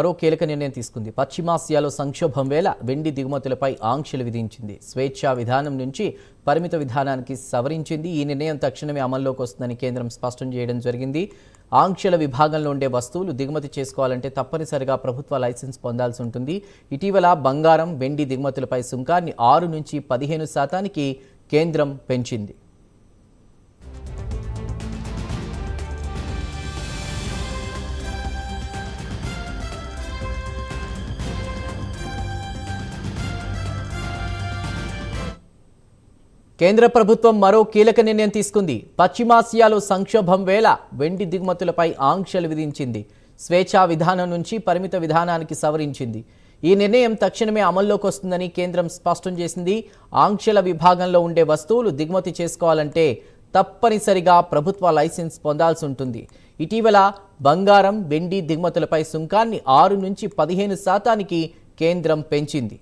మరో కీలక నిర్ణయం తీసుకుంది. పశ్చిమాసియాలో సంక్షోభం వేళ వెండి దిగుమతులపై ఆంక్షలు విధించింది. స్వేచ్ఛా విధానం నుంచి పరిమిత విధానానికి సవరించింది. ఈ నిర్ణయం తక్షణమే అమల్లోకి వస్తుందని కేంద్రం స్పష్టం చేయడం జరిగింది. ఆంక్షల విభాగంలో ఉండే వస్తువులు దిగుమతి చేసుకోవాలంటే తప్పనిసరిగా ప్రభుత్వ లైసెన్స్ పొందాల్సి ఉంటుంది. ఇటీవల బంగారం, వెండి దిగుమతులపై సుంకాన్ని 6 నుంచి 15% కేంద్రం పెంచింది. కేంద్ర ప్రభుత్వం మరో కీలక నిర్ణయం తీసుకుంది. పశ్చిమాసియాలో సంక్షోభం వేళ వెండి దిగుమతులపై ఆంక్షలు విధించింది. స్వేచ్ఛా విధానం నుంచి పరిమిత విధానానికి సవరించింది. ఈ నిర్ణయం తక్షణమే అమల్లోకి వస్తుందని కేంద్రం స్పష్టం చేసింది. ఆంక్షల విభాగంలో ఉండే వస్తువులు దిగుమతి చేసుకోవాలంటే తప్పనిసరిగా ప్రభుత్వ లైసెన్స్ పొందాల్సి ఉంటుంది. ఇటీవల బంగారం, వెండి దిగుమతులపై సుంకాన్ని 6 నుంచి 15% కేంద్రం పెంచింది.